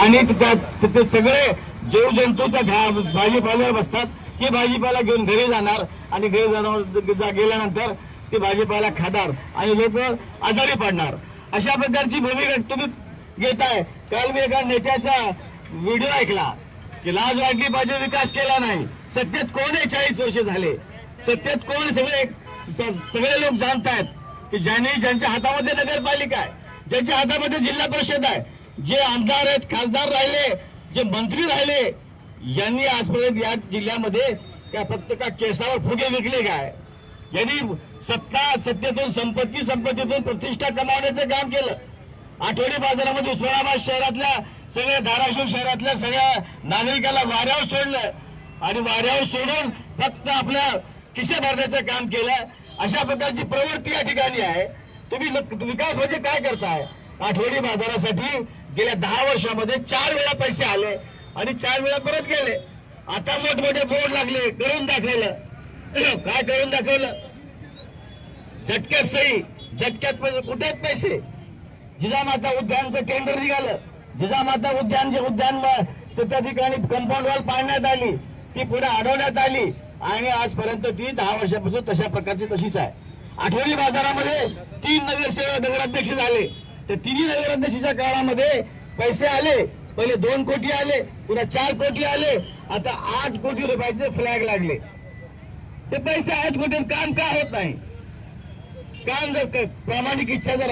आणि ते सगळे जीवजंतू त्या भाजीपाल्यावर बसतात. की भाजीपाला घेऊन घरी जाणार आणि घरी गेल्यानंतर ती भाजीपाला खाणार आणि लोक आजारी पडणार. अशा प्रकारची भूमिका तुम्ही घेताय. काल मी एका नेत्याचा व्हिडिओ ऐकला की लाज वाटली पाहिजे, विकास केला नाही. सत्तेत कोण आहे? 40 वर्ष झाले सत्तेत कोण? सगळे लोक जाणतायत की ज्यांच्या हातामध्ये नगरपालिका आहे, ज्यांच्या हातामध्ये जिल्हा परिषद आहे, जे आमदार आहेत, खासदार राहिले, जे मंत्री राहिले, यांनी आजपर्यंत या जिल्ह्यामध्ये फक्त केसावर फुगे विकले काय? यांनी सत्तेतून संपत्तीतून प्रतिष्ठा कमावण्याचं काम केलं. आठवडी बाजारामध्ये उस्मानाबाद शहरातल्या सगळ्या, धाराशिव शहरातल्या सगळ्या नागरिकाला वाऱ्यावर सोडलं आणि वाऱ्यावर सोडून फक्त आपल्या खिसे भरण्याचं काम केलं. अशा प्रकारची प्रवृत्ती या ठिकाणी आहे. तुम्ही विकास म्हणजे काय करताय? आठवडी बाजारासाठी गेल्या 10 वर्षामध्ये 4 वेळा पैसे आले आणि 4 वेळा परत गेले. आता मोठमोठे बोर्ड लागले, करून दाखवलं. काय करून दाखवलं? झटक्यात सही, झटक्यात पैसे. कुठे आहेत पैसे? जिजामाता उद्यानचं टेंडर निघालं. जिजामाता उद्यान त्या ठिकाणी कंपाऊंड वॉल पाडण्यात आली, ती पुढे अडवण्यात आली आणि आजपर्यंत ती 10 वर्षापासून तशा प्रकारची तशीच आहे. आठवडी बाजारामध्ये 3 नगराध्यक्ष झाले. त्या 3 नगराध्यक्षाच्या काळामध्ये पैसे आले. पहिले 2 कोटी आले, पुन्हा 4 कोटी आले, आता 8 कोटी रुपयाचे फ्लॅग लागले. ते पैसे 8 कोटी काम का होत नाही? काम जर प्रामाणिक इच्छा जर